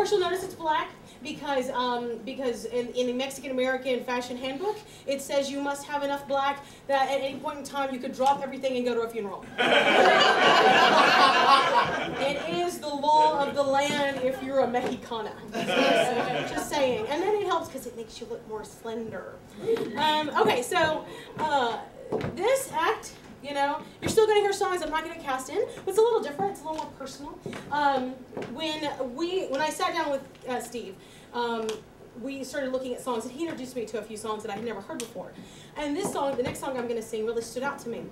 First, you'll notice it's black because in the Mexican American fashion handbook, it says you must have enough black that at any point in time you could drop everything and go to a funeral. It is the law of the land if you're a Mexicana. Just saying. And then it helps because it makes you look more slender. Okay, so this act, you know, you're still going to hear songs I'm not going to cast in, but it's a little different. It's a little more personal. When I sat down with Steve, we started looking at songs, and he introduced me to a few songs that I had never heard before. And this song, the next song I'm going to sing, really stood out to me.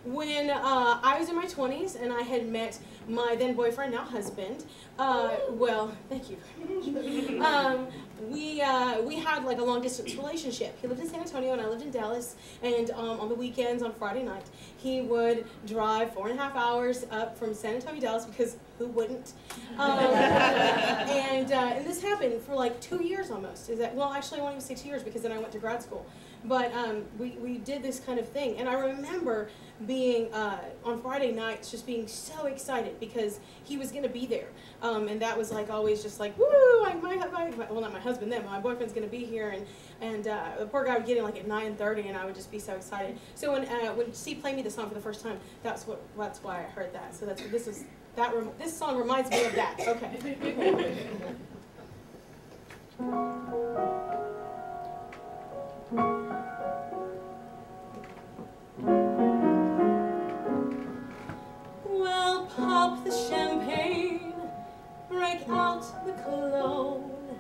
When I was in my 20s and I had met my then boyfriend, now husband, well, thank you very much. We had like a long distance relationship. He lived in San Antonio and I lived in Dallas, and on the weekends, on Friday night, he would drive 4.5 hours up from San Antonio to Dallas, because who wouldn't? And this happened for like 2 years almost. Well, actually I won't even say 2 years, because then I went to grad school. But we did this kind of thing, and I remember being, on Friday nights, just being so excited because he was going to be there. And that was like always just like, woo, well, not my husband then, but my boyfriend's going to be here. And the poor guy would get in like at 9:30, and I would just be so excited. So when Steve played me the song for the first time, that's why I heard that. So this song reminds me of that. Okay. Well, pop the champagne, break out the cologne,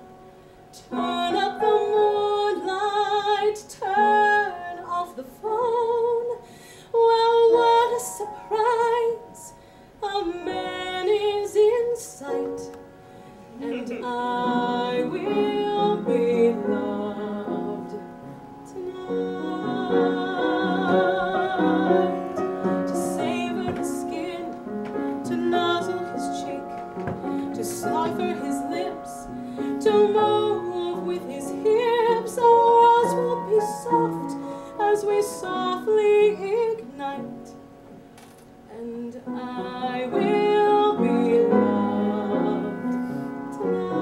turn up the moonlight, turn off the phone. Well, what a surprise, a man is in sight, and I will be loved tonight. To savor his skin, to nozzle his cheek, to slaughter his lips, to move with his hips. Our walls will be soft as we softly ignite, and I will be loved tonight.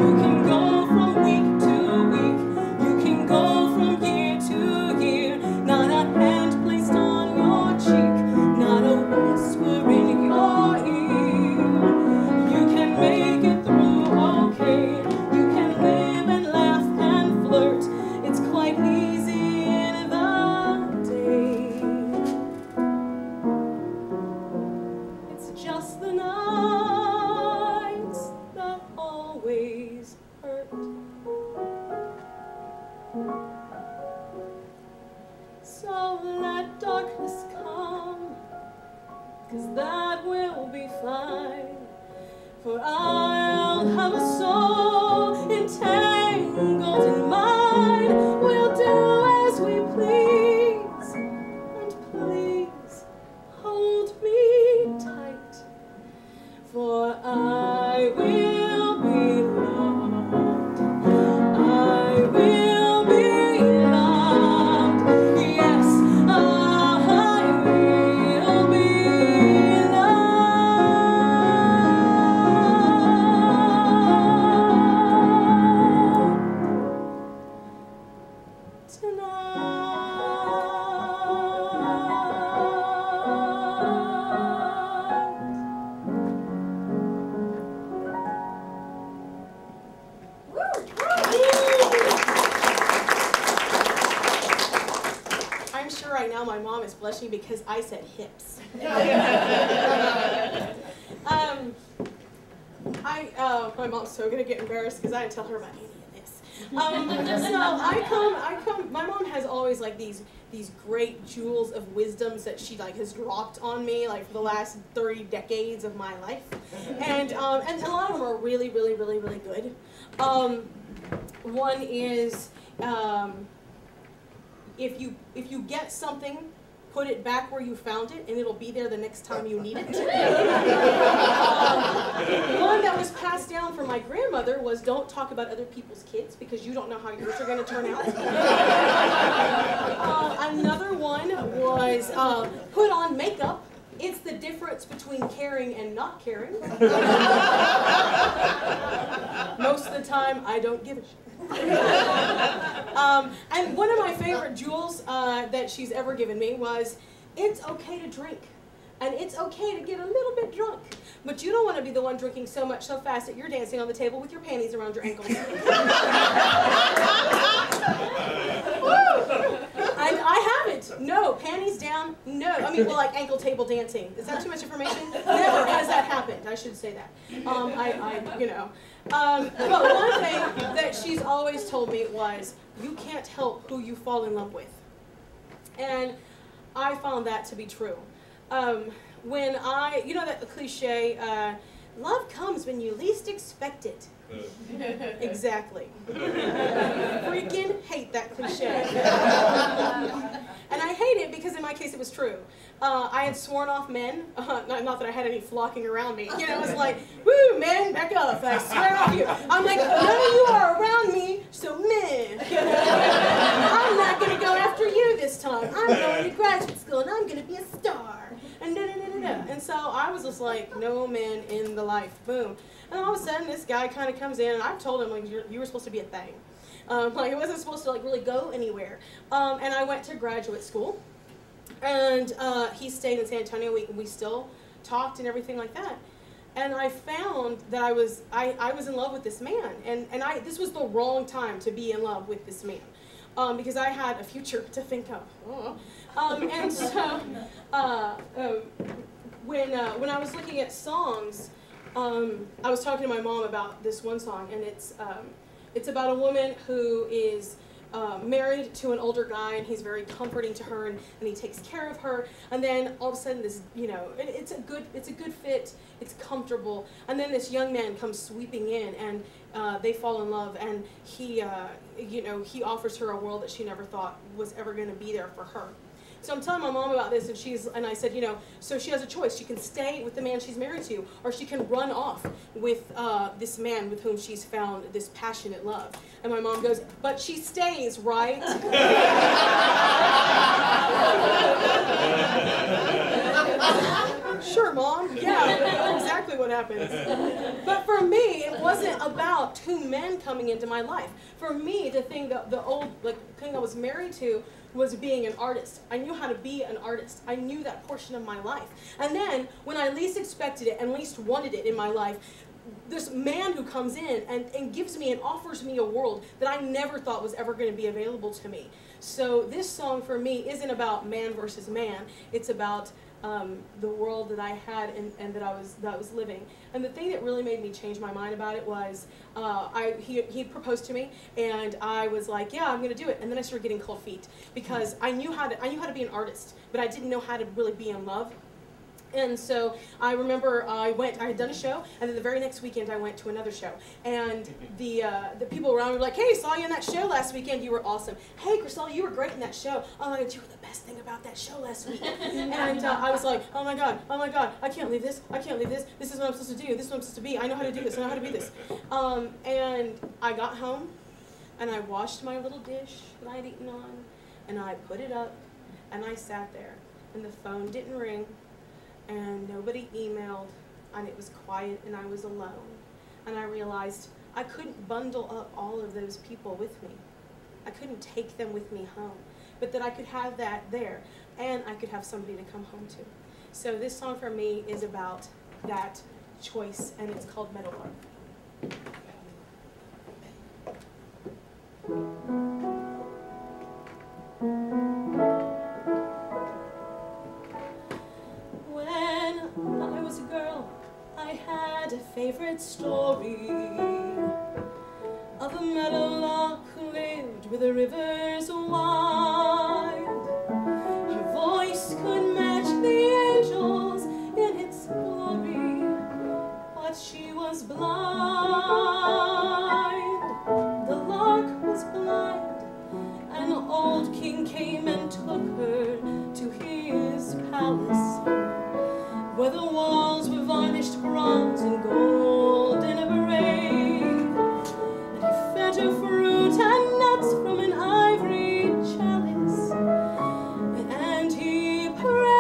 You can go from week to week, you can go from year to year, not a hand placed on your cheek, not a whisper in your ear. You can make it through okay, you can live and laugh and flirt, it's quite easy in the day. It's just the nights that always hurt. So let darkness come, 'cause that will be fine, for I'll have a soul entangled in mine. We'll do as we please, and please hold me tight, for I will be loved. I will be loved. Yes, I will be loved I'm sure right now my mom is blushing because I said hips. My mom's so gonna get embarrassed because I didn't tell her about any of this. So my mom has always like these great jewels of wisdoms that she like has dropped on me like for the last 30 decades of my life, and a lot of them are really, really, really, really good. One is if you get something, put it back where you found it, and it'll be there the next time you need it. One that was passed down from my grandmother was, don't talk about other people's kids because you don't know how yours are going to turn out. Another one was, put on makeup It's the difference between caring and not caring. Most of the time, I don't give a shit. And one of my favorite jewels that she's ever given me was, it's okay to drink. And it's okay to get a little bit drunk. But you don't want to be the one drinking so much so fast that you're dancing on the table with your panties around your ankles. And I haven't. No, panties down, no. I mean, well, like ankle table dancing. Is that too much information? Never has that happened. I should say that. You know. But one thing that she's always told me was, you can't help who you fall in love with. And I found that to be true. When you know that cliche, love comes when you least expect it. Exactly. Freaking hate that cliche. And I hate it because in my case it was true. I had sworn off men, not that I had any flocking around me. You know, it was like, woo, men, back up, I swear off you. I'm like, none of you are around me, so men. I'm not going to go after you this time. I'm going to graduate school and I'm going to be a star. And And so I was just like, no men in the life, boom. And all of a sudden this guy kind of comes in and I've told him, like, you were supposed to be a thing. Like it wasn't supposed to like really go anywhere. And I went to graduate school. And he stayed in San Antonio. We still talked and everything like that. And I found that I was in love with this man. And this was the wrong time to be in love with this man. Because I had a future to think of. And so when I was looking at songs, I was talking to my mom about this one song, and it's about a woman who is married to an older guy, and he's very comforting to her, and he takes care of her. And then all of a sudden, this, you know, it's a good fit, it's comfortable. And then this young man comes sweeping in, and they fall in love, and he offers her a world that she never thought was ever going to be there for her. So I'm telling my mom about this, and I said, you know, so she has a choice. She can stay with the man she's married to, or she can run off with this man with whom she's found this passionate love. And my mom goes, but she stays, right? Sure, Mom. Yeah, that's exactly what happens. But for me, it wasn't about two men coming into my life. For me, the thing thing I was married to was being an artist. I knew how to be an artist. I knew that portion of my life. And then, when I least expected it and least wanted it in my life, this man who comes in and gives me and offers me a world that I never thought was ever going to be available to me. So this song for me isn't about man versus man. It's about the world that I had and that I was living. And the thing that really made me change my mind about it was he proposed to me, and I was like, yeah, I'm gonna do it. And then I started getting cold feet because I knew how to be an artist, but I didn't know how to really be in love. And so I remember I had done a show, and then the very next weekend I went to another show. And the people around were like, hey, saw you in that show last weekend, you were awesome. Hey, Crystal, you were great in that show. Oh my God, you were the best thing about that show last week. And I was like, oh my God, I can't leave this, this is what I'm supposed to do, this is what I'm supposed to be, I know how to do this, I know how to be this. And I got home, and I washed my little dish that I had eaten on, and I put it up, and I sat there, and the phone didn't ring, and nobody emailed, and it was quiet, and I was alone. And I realized I couldn't bundle up all of those people with me. I couldn't take them with me home, but that I could have that there, and I could have somebody to come home to. So this song for me is about that choice, and it's called Meadowlark. I had a favorite story of a meadowlark who lived where the rivers wide. Her voice could match the angels in its glory, but she was blind. The lark was blind. An old king came and took her to his palace, where the walls were varnished bronze and gold in a braid. And he fed her fruit and nuts from an ivory chalice, and he prayed.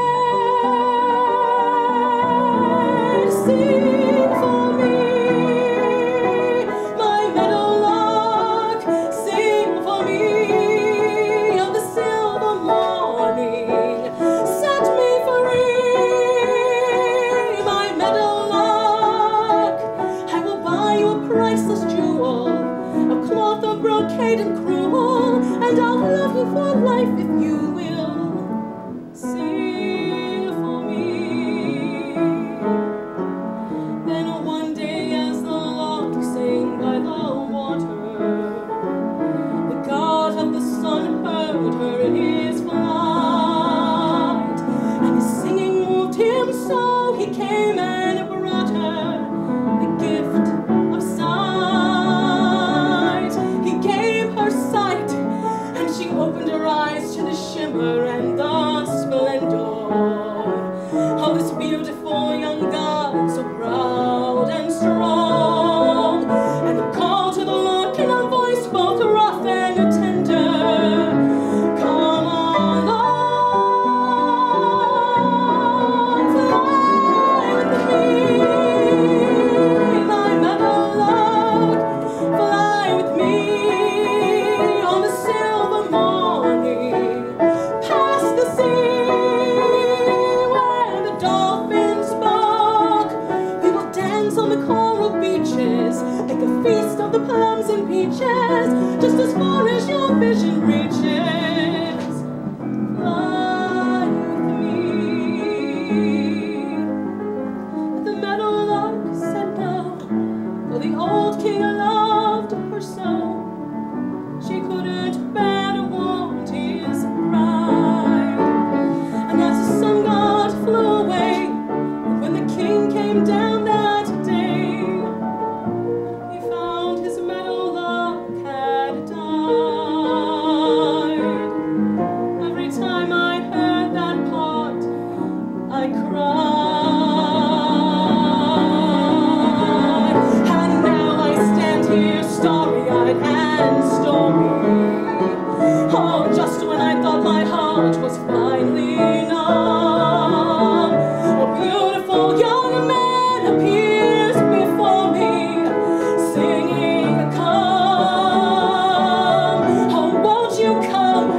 And I'll love you for life if you will sing for me. Then one day as the lark sang by the water, the god of the sun heard her in his flight, and his singing moved him so he came and brought her the gift of sight. He gave her sight, and she opened her eyes to the shimmer and the splendor of this beautiful young god, so proud and strong. And he called to the lark in a voice both rough and tender, "Come along, fly with me, my meadowlark, fly with me on the silver morning, past the sea where the dolphins bark. We will dance on the coral beaches, make a feast of the plums and peaches, just as far as your vision reaches. Fly with me." But the meadowlark said no, for the old king loved her so. She couldn't bear to want his bride. And as the sun god flew away, when the king came down that day, he found his meadowlark had died. Every time I heard that part, I cried. And now I stand here starry-eyed and stormy. Oh, just when I thought my heart was finally numb, a beautiful young man appears before me, singing, "Come, oh, won't you come?"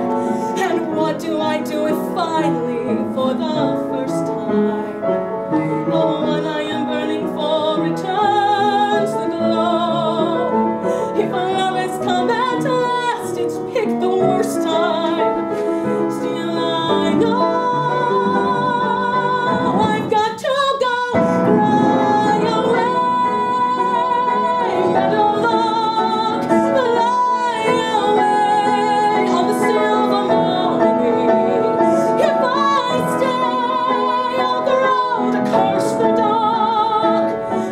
And what do I do if finally, for the first time, the one I am burning for returns the glow? If love has come at last, it's picked the worst time. Still I know I've got to go. Fly away, meadowlark, fly away on the silver morning. If I stay, I'll grow to curse the dark.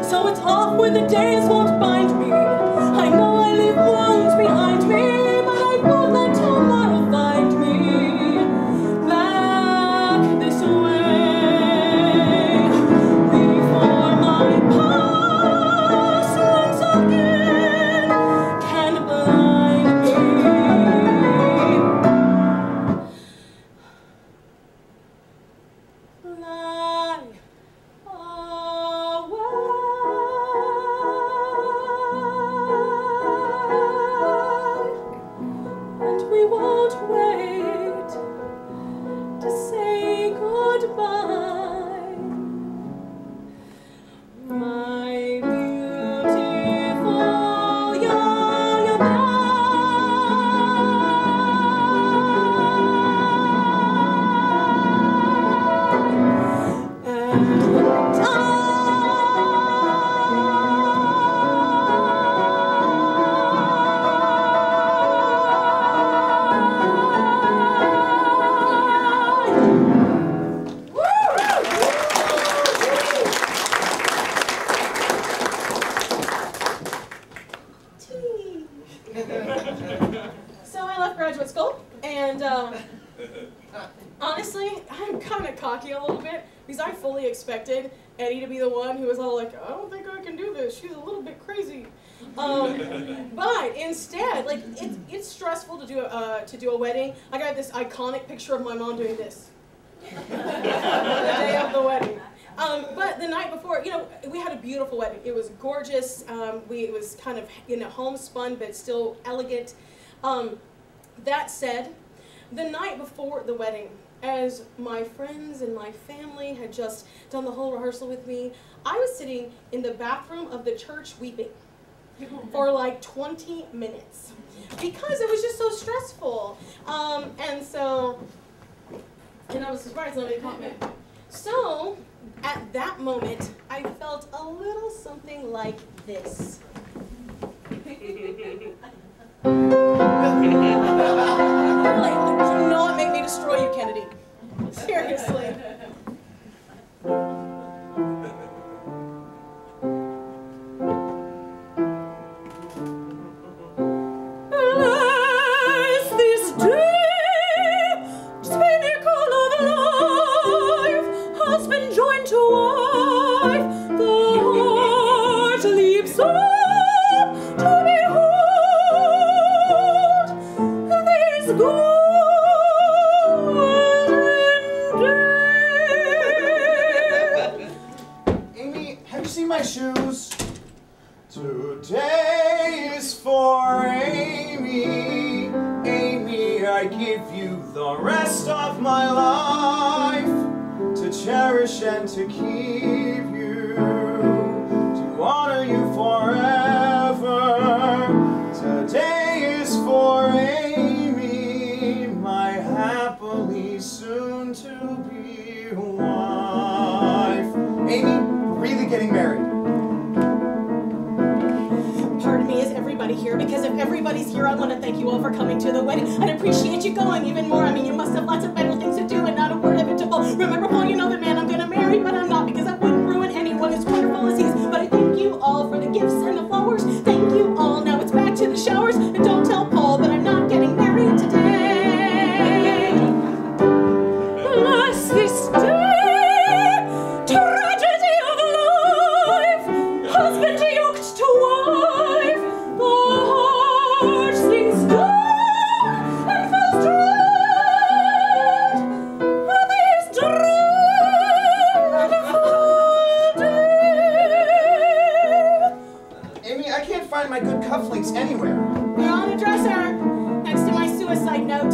So it's off when the days won't bind me. I know I leave wounds behind me, but I won't let tomorrow find me back this way. Before my past once again can blind me. Fly away, and we won't wait to say goodbye. My beautiful young man, and so I left graduate school, and honestly, I'm kind of cocky a little bit, because I fully expected Eddie to be the one who was all like, "I don't think I can do this, she's a little bit crazy." But instead, like, it's stressful to do a wedding. I got this iconic picture of my mom doing this the day of the wedding. But the night before, you know, we had a beautiful wedding. It was gorgeous. It was kind of, you know, homespun, but still elegant. That said, the night before the wedding, as my friends and my family had just done the whole rehearsal with me, I was sitting in the bathroom of the church weeping. for like 20 minutes because it was just so stressful. And I was surprised nobody caught me. So, at that moment, I felt a little something like this. Really, do not make me destroy you, Kennedy. Seriously. Today is for Amy. Amy, I give you the rest of my life to cherish and to keep you, to honor you forever. Today is for Amy, my happily soon to be wife. Amy, really getting married? Pardon me, is everybody here? Because if everybody's here, I want to thank you all for coming to the wedding. I'd appreciate you going even more. I mean, you must have lots of better things to do and not a word of it to Paul. Remember, Paul, you know the man I'm going to marry, but I'm not because I wouldn't ruin anyone as wonderful as he is. But I thank you all for the gifts and the flowers. Thank you all. Now it's back to the showers. And don't tell Paul that I'm not getting married today. Bless this day, tragedy of life, husband yoked to wife. My good cufflinks anywhere. They're on the dresser, next to my suicide note.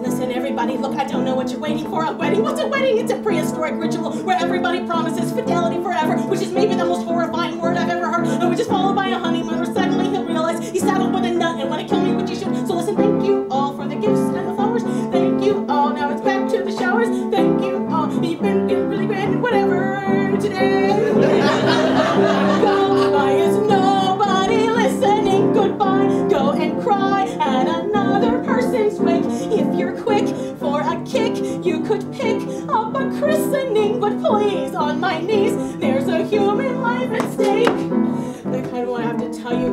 Listen, everybody, look, I don't know what you're waiting for. A wedding? What's a wedding? It's a prehistoric ritual where everybody promises fidelity forever, which is maybe the most horrifying word I've ever heard, and which is followed by a honeymoon where suddenly he'll realize he's saddled with a nut and want to kill me, which he should. So listen, thank you all for the gifts and the flowers. Thank you all. Now it's back to the showers. Thank you all. You've been really grand, whatever, today. Goodbye is nobody listening. Goodbye. Go and cry at another person's wake. If you're quick for a kick, you could pick up a christening. But please, on my knees, there's a human life at stake. I kind of want to have to tell you.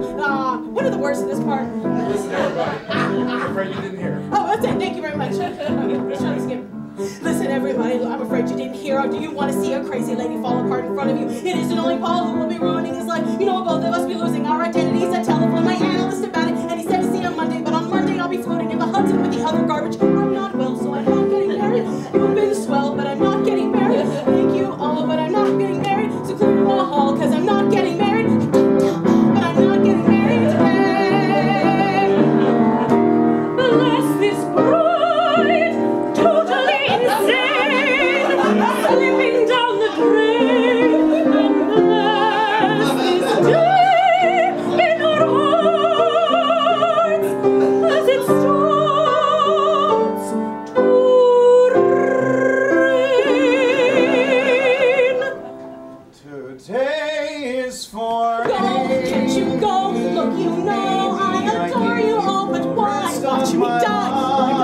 What are the words of this part? Listen, everybody. I'm afraid you didn't hear. Oh, that's it. Thank you very much. Let's try this again. Listen, everybody, I'm afraid you didn't hear. Or do you want to see a crazy lady fall apart in front of you? It isn't only Paul who will be ruining his life. You know, both of us be losing our identities. I telephoned my analyst about it, and he said to see on Monday. But on Monday, I'll be floating in the Hudson with the other garbage. I'm not well, so I'm not getting married. You've been swell, but I'm not getting married. Thank you all, but I'm not getting married. So clear the hall, because I'm not getting married. But I'm not getting married today. Bless this bride, totally insane, slipping down the drain, and bless this day in our hearts as it starts to rain. Today is for Go, can't you go? Look, you know I adore you all, but why watch me die like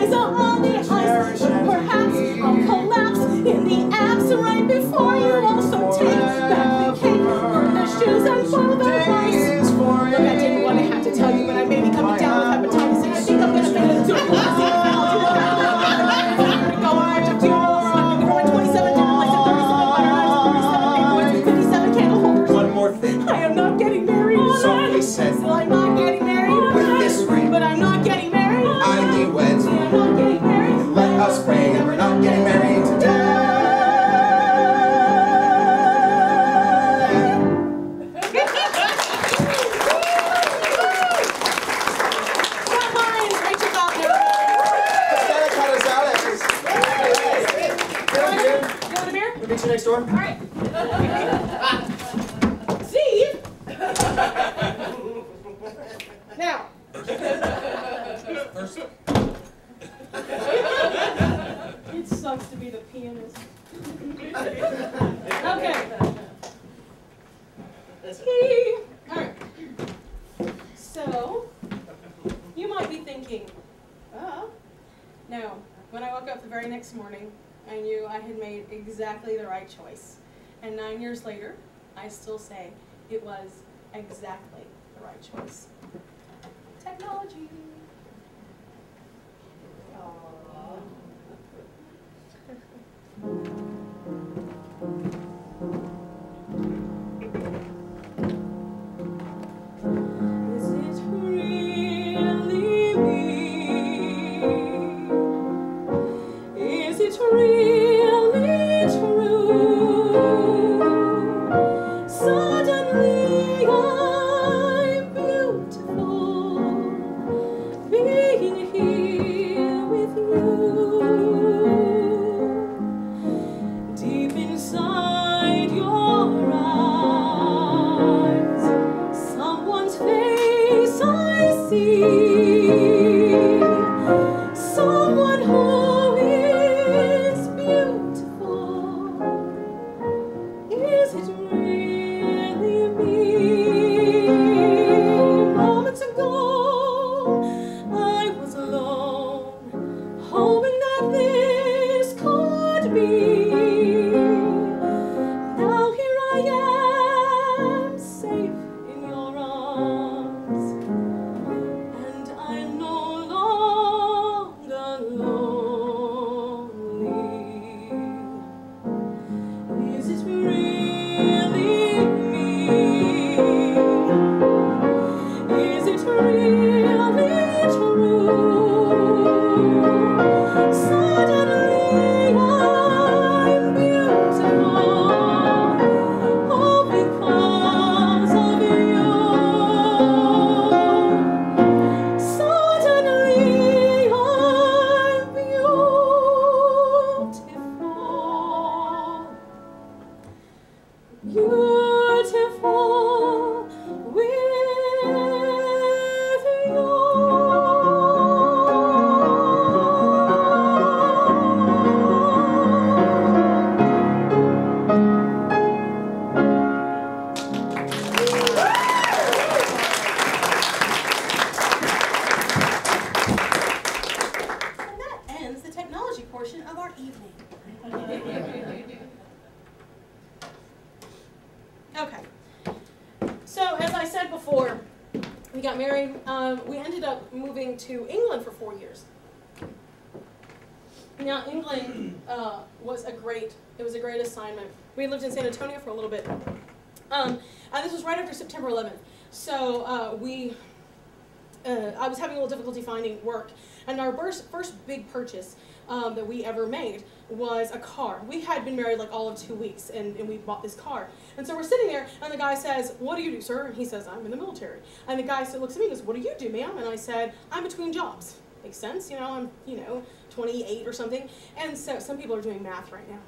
Eliza on the ice? Perhaps I'll collapse in the abs right before you. Also take back the cake, burn the shoes, and for the rice. Look, I didn't want to have to tell you, but I may be coming down with hepatitis, and I think I'm gonna faint soon. Go, I have to do. I'm growing 27 down, like 37 butter knives, 37 paperweights, 57 candle holders. One more thing. I am not getting married. Softly said. So I'm not getting married. With this ring. But I'm not getting married. I be wed. So I'm not getting married. Let us pray that we're not getting married today. That line, Rachel Faulkner. Santa Claus Alex. You want a beer? We'll meet you next door. All right. Now. First. It sucks to be the pianist. Okay. Alright. So, you might be thinking, oh, no. When I woke up the very next morning, I knew I had made exactly the right choice. And 9 years later, I still say it was exactly the right choice. Technology. Is it really me? Is it really true? Suddenly I'm beautiful, being here with you. Deep inside your eyes, someone's face I see, someone who is beautiful. Is it really me? Moments ago, I was alone, hoping that this could be. Now here I am, safe in your arms, and I'm no longer lonely. Is it really me? Is it really true? Suddenly I'm beautiful, all because of you. Suddenly I'm beautiful. Beautiful with you. And that ends the technology portion of our evening. Okay. So, as I said before, we got married. We ended up moving to England for 4 years. Now, England was a great assignment. We lived in San Antonio for a little bit. And this was right after September 11th. So, I was having a little difficulty finding work. And our first big purchase that we ever made was a car. We had been married like all of 2 weeks, and we bought this car. And so we're sitting there, and the guy says, "What do you do, sir?" And he says, "I'm in the military." And the guy looks at me and goes, "What do you do, ma'am?" And I said, "I'm between jobs." Makes sense, you know, I'm, 28 or something. And so some people are doing math right now.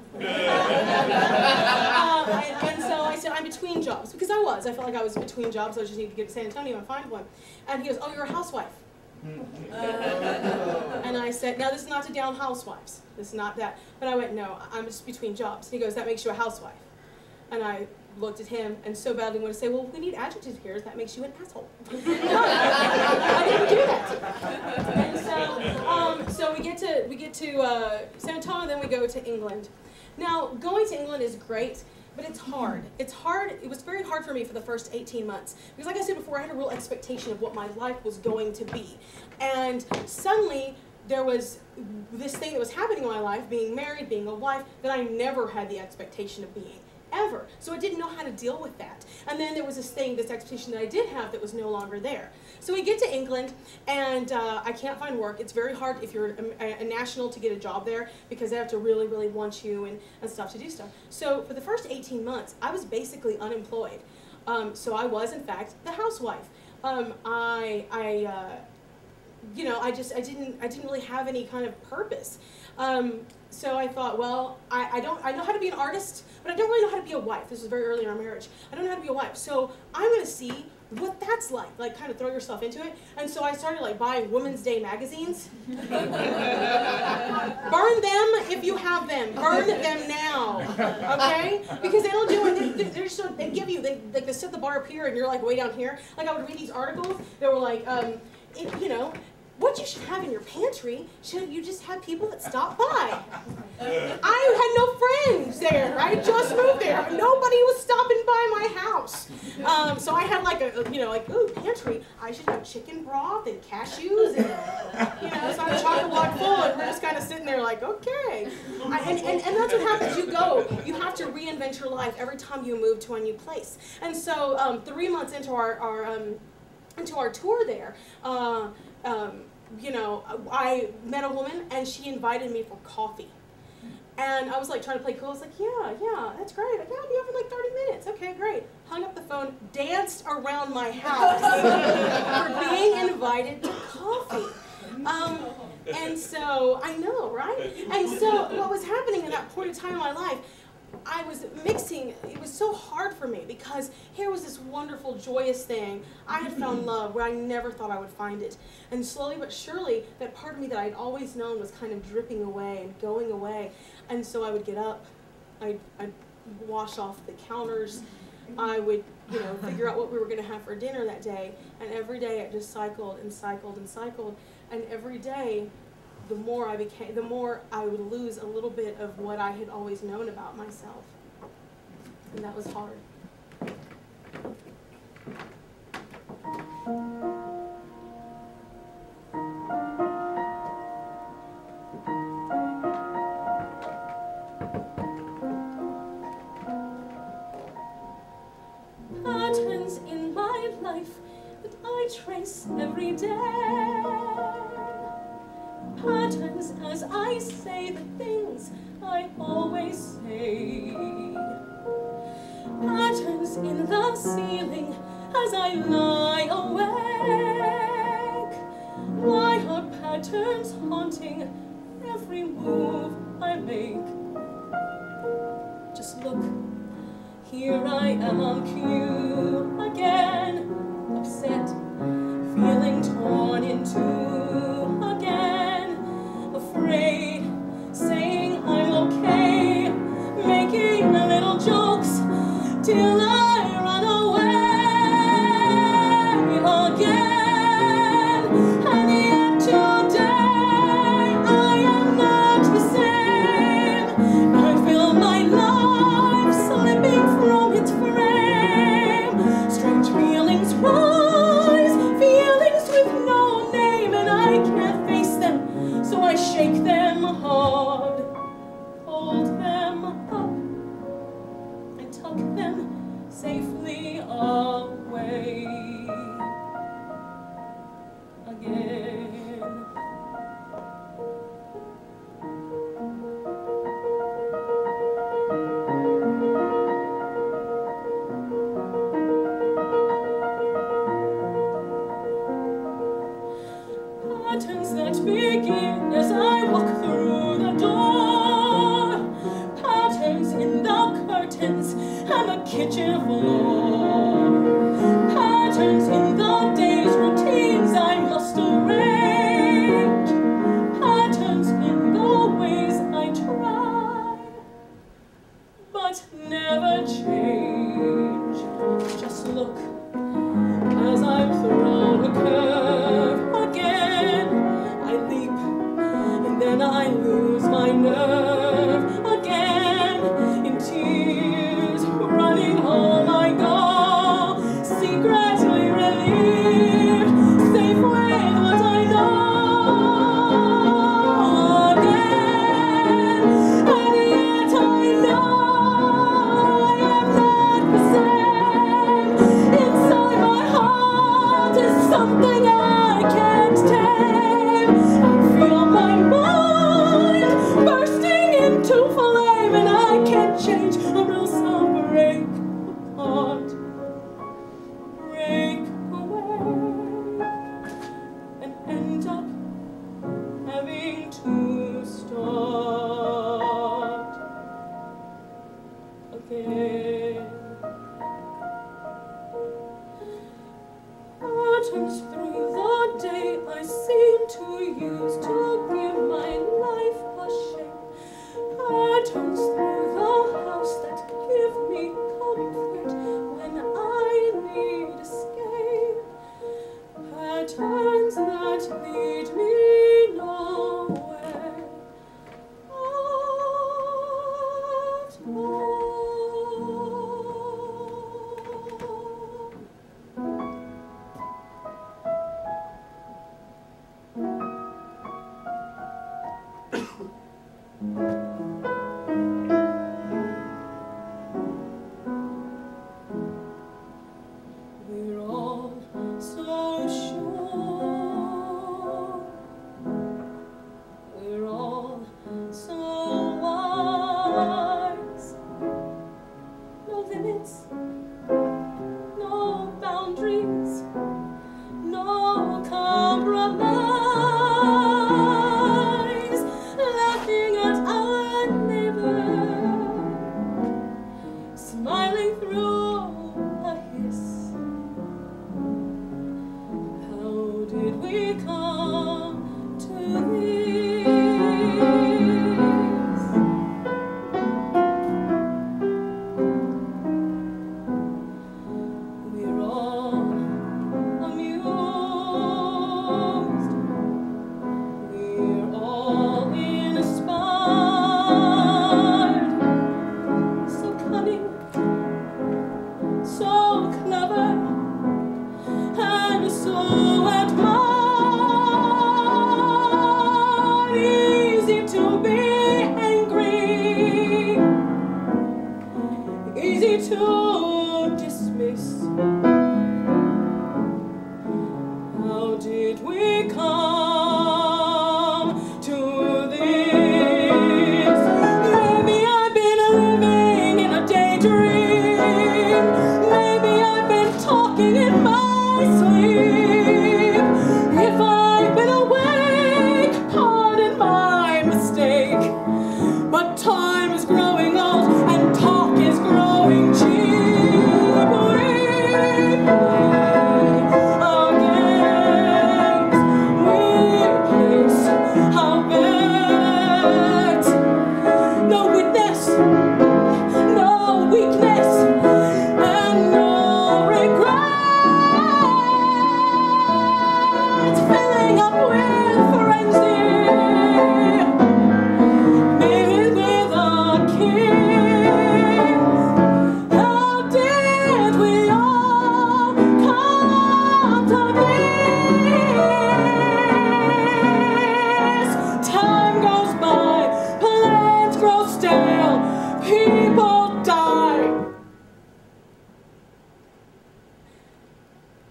And so I said, "I'm between jobs," because I felt like I was between jobs. I just needed to get to San Antonio and find one. And he goes, "Oh, you're a housewife." And I said, "Now this is not to down housewives. This is not that." But I went, "No, I'm just between jobs." And he goes, "That makes you a housewife." And I looked at him and so badly wanted to say, "Well, we need adjectives here. That makes you an asshole." I didn't do that. And so we get to San Antonio, then we go to England. Now, going to England is great, but it's hard. It's hard. It was very hard for me for the first 18 months. Because like I said before, I had a real expectation of what my life was going to be. And suddenly, there was this thing that was happening in my life, being married, being a wife, that I never had the expectation of being. Ever. So I didn't know how to deal with that. And then there was this expectation that I did have that was no longer there. So we get to England, and I can't find work. It's very hard if you're a national to get a job there, because they have to really, really want you and stuff to do stuff. So for the first 18 months, I was basically unemployed. So I was, in fact, the housewife. I didn't really have any kind of purpose. So I thought, well, I know how to be an artist, but I don't really know how to be a wife. This was very early in our marriage. I don't know how to be a wife. So I'm going to see what that's like kind of throw yourself into it. And so I started like buying Women's Day magazines. Burn them if you have them. Burn them now, okay? Because they don't do it. They're just, they give you, they set the bar up here and you're like way down here. Like I would read these articles that were like, you know, what you should have in your pantry, you just have people that stop by. I had no friends there. I just moved there. Nobody was stopping by my house. So I had like ooh, pantry. I should have chicken broth and cashews and, so I had a chocolate block full and we're just kind of sitting there like, okay. And that's what happens. You have to reinvent your life every time you move to a new place. And so 3 months into our tour there, I met a woman and she invited me for coffee. And I was like trying to play cool. I was like, yeah, that's great. Like, yeah, I'll be over in like 30 minutes. Okay, great. Hung up the phone, danced around my house for being invited to coffee. And so, I know, right? And so what was happening at that point in time in my life, I was mixing, it was so hard for me because here was this wonderful, joyous thing. I had found love where I never thought I would find it. And slowly but surely, that part of me that I'd always known was kind of dripping away and going away. And so I would get up, I'd wash off the counters, I would, figure out what we were going to have for dinner that day. And every day it just cycled and cycled and cycled. And every day, the more I would lose a little bit of what I had always known about myself. And that was hard. Patterns in my life that I trace every day. Patterns as I say the things I always say. Patterns in the ceiling as I lie awake. Why are patterns haunting every move I make? Just look, here I am on cue again, upset, feeling torn in two again. Afraid, saying I'm okay, making little jokes till I run away again. And yet today I am not the same. I feel my life slipping from its frame. Strange feelings rise, feelings with no name, and I can't face them. So I shake them hard, hold them up, and tuck them safely away again. Patterns that begin as I walk through the door. Patterns in the curtains and the kitchen floor. Patterns in the day's routines I must arrange. Patterns in the ways I try, but never change. Just look as I'm thrown a curve again. I leap, and then I lose my nerve again. In tears running home I go. that lead me nowhere at We're all so sure. We're all so wise. No limits, no boundaries, no compromise. Laughing at our neighbor, smiling through a hiss. How did we come to this? We're all amused. We're all inspired. So cunning, so clever, and so admired. Easy to be angry, easy to dismiss. How did we come to this? Maybe I've been living in a daydream. Maybe I've been talking in my sleep. If I've been awake, pardon my mistake. But time is growing old and talk is growing cheap. We play our games, we place our bets. No witness, no weakness, and no regrets. Filling up with frenzy, maybe with a kiss. How did we all come to this? Time goes by, plans grow stale, people die,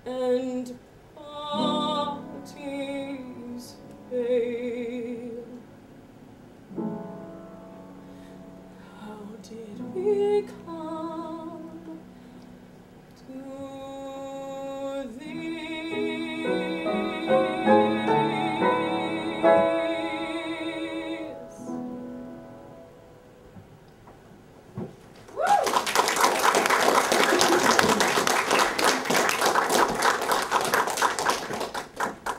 and parties fail. How did we come to this?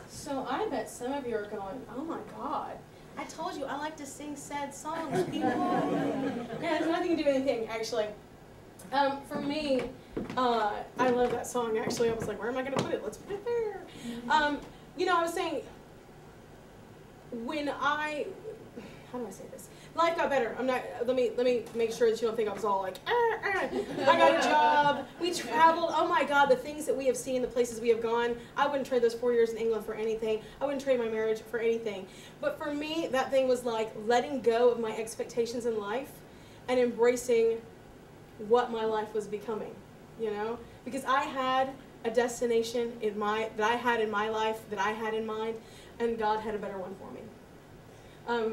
So I bet some of you are going, oh my God, I told you I like to sing sad songs, people. It has nothing to do with anything, actually. For me, I love that song, actually. I was like, where am I going to put it? Let's put it there. You know, I was saying, when how do I say this? Life got better. Let me make sure that you don't think I was all like, I got a job, we traveled, oh my God, the things that we have seen, the places we have gone, I wouldn't trade those 4 years in England for anything. I wouldn't trade my marriage for anything. But for me, that thing was like letting go of my expectations in life and embracing what my life was becoming, you know? Because I had a destination that I had in my life, that I had in mind, and God had a better one for me.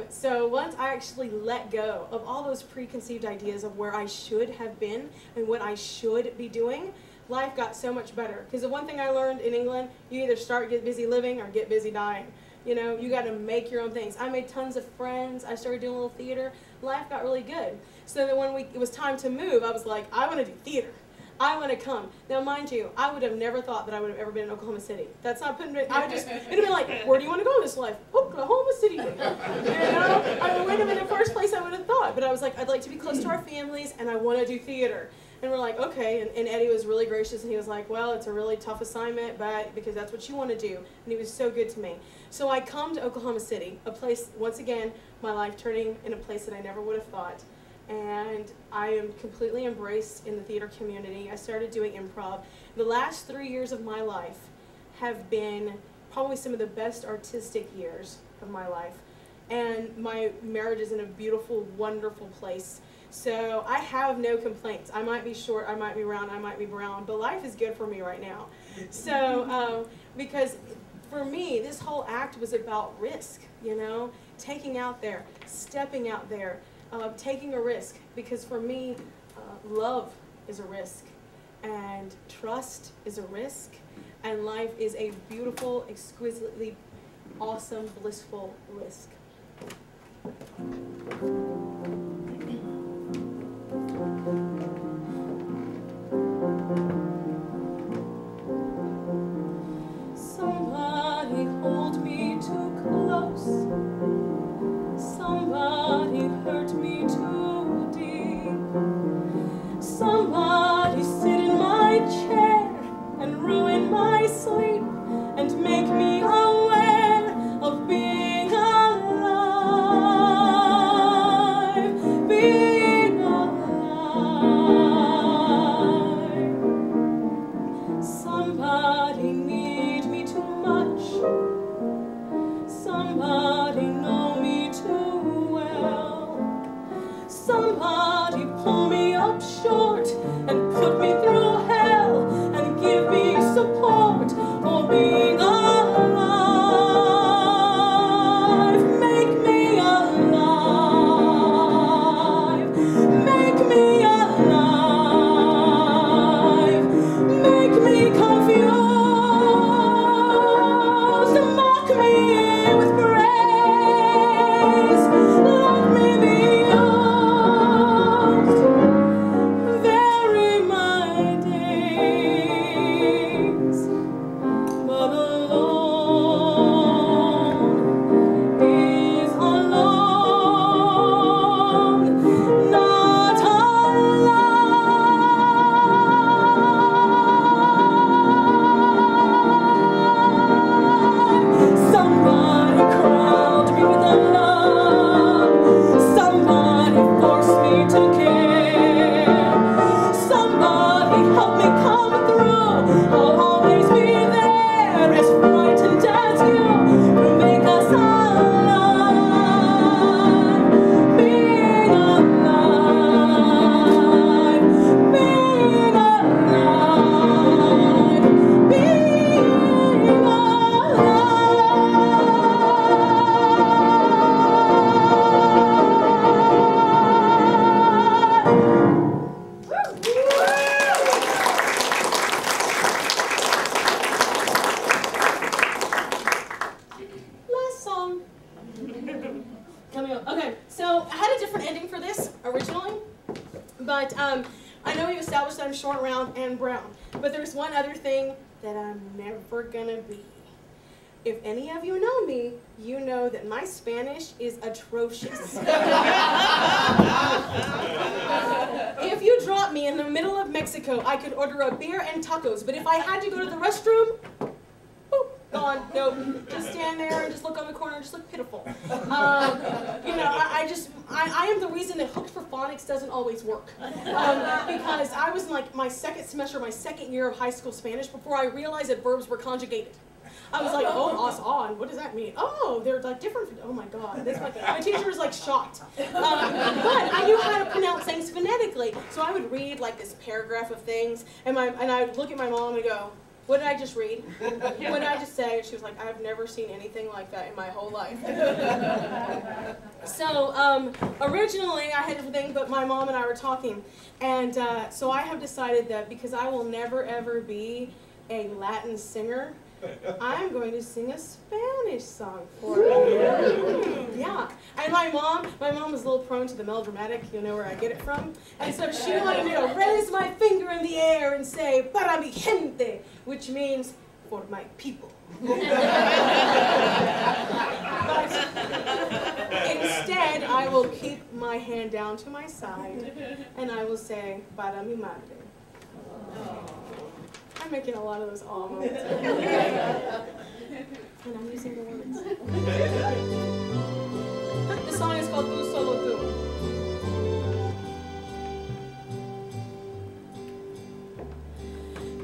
So once I actually let go of all those preconceived ideas of where I should have been and what I should be doing, life got so much better. Because the one thing I learned in England, you either get busy living or get busy dying. You know, you got to make your own things. I made tons of friends. I started doing a little theater. Life got really good. So that when it was time to move, I was like, I want to do theater. I want to come. Now, mind you, I would have never thought that I would have ever been in Oklahoma City. That's not putting it, it'd have been like, where do you want to go in this life? Oklahoma City. You know? I mean, wait a minute, the first place I would have thought. But I was like, I'd like to be close to our families, and I want to do theater. And we're like, okay. And Eddie was really gracious, and he was like, well, it's a really tough assignment, but because that's what you want to do. And he was so good to me. So I come to Oklahoma City, a place, once again, my life turning in a place that I never would have thought. And I am completely embraced in the theater community. I started doing improv. The last 3 years of my life have been probably some of the best artistic years of my life. And my marriage is in a beautiful, wonderful place. So I have no complaints. I might be short, I might be round, I might be brown, but life is good for me right now. So, because for me, this whole act was about risk, you know, taking out there, stepping out there, taking a risk. Because for me, love is a risk, and trust is a risk, and life is a beautiful, exquisitely awesome, blissful risk. Somebody hold me too close. Somebody hurt me too deep. Somebody sit in my chair and ruin my sleep and make me aware of being alive, being alive. Somebody need me too much. Somebody know me too well. Somebody pull me up short and put me through hell and give me support for being alive. Make me alive. Make me alive. Make me confused. Mock me with praise. Let me be used. Vary my days, but alone is alone, not alive. Somebody crowned me with a love. Somebody forced me to care. Somebody help me come through. I'll always be there, as frightened as you, to make us alive. Being alive, being alive, being Last song. Coming up. Okay, so I had a different ending for this originally, but I know we established that I'm short, round, and brown. But there's one other thing that I'm never gonna be. If any of you know me, you know that my Spanish is atrocious. If you drop me in the middle of Mexico, I could order a beer and tacos, but if I had to go to the restroom, boop, gone, nope. Just stand there and just look on the corner and just look pitiful. You know, I am the reason that Hooked for Phonics doesn't always work. Because I was in like my second semester, my second year of high school Spanish before I realized that verbs were conjugated. I was like, oh, os, on, what does that mean? Oh, they're like different, oh my God. My teacher was like shocked. But I knew how to pronounce things phonetically. So I would read like this paragraph of things, and I would look at my mom and go, what did I just read? What did I just say? And she was like, I've never seen anything like that in my whole life. So originally I had different things, but my mom and I were talking. And so I have decided that because I will never ever be a Latin singer, I'm going to sing a Spanish song for you. Yeah. And my mom was a little prone to the melodramatic, you know where I get it from. And so she wanted me to raise my finger in the air and say, para mi gente, which means for my people. But instead, I will keep my hand down to to my side, and I will say, para mi madre. I'm making a lot of those all moments. And I'm using the words. This song is called Tú Solo Tú.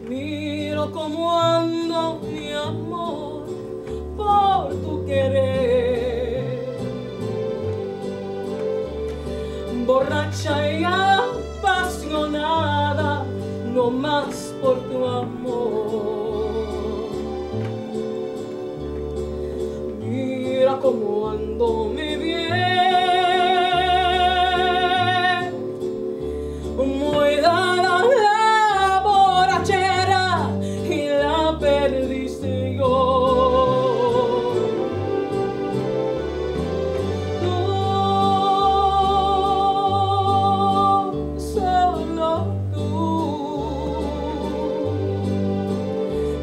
Miro como ando mi amor por tu querer, borracha y apasionada, no más por tu amor. Mira cómo ando mi bien, muy dada la borrachera y la perdición. Tú, solo tú,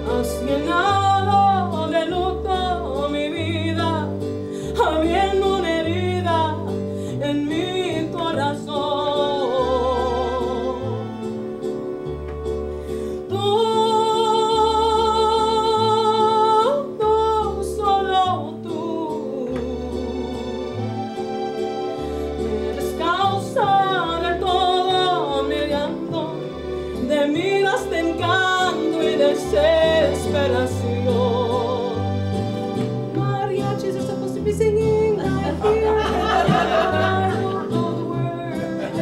has llenado de luto mi vida, habiendo una herida en mi corazón. Tú, solo tú, eres causa de todo mi llanto, de miras de encanto y desesperación. Mariachis are supposed to be singing, I hear, I don't know the words.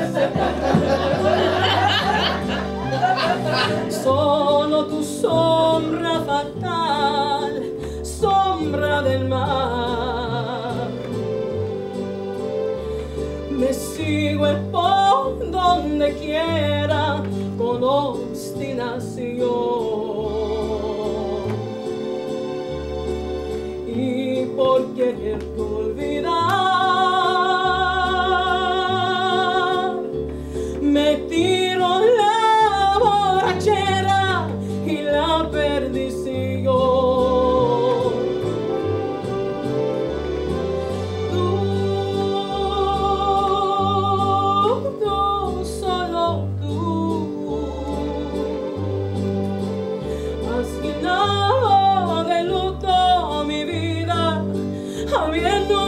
Solo tu sombra fatal, sombra del mar, me sigue por donde quiera con obstinación, y por quererte olvidar me tiro la borrachera y la perdición. Tú, solo tú, has llenado de luto mi vida, habiendo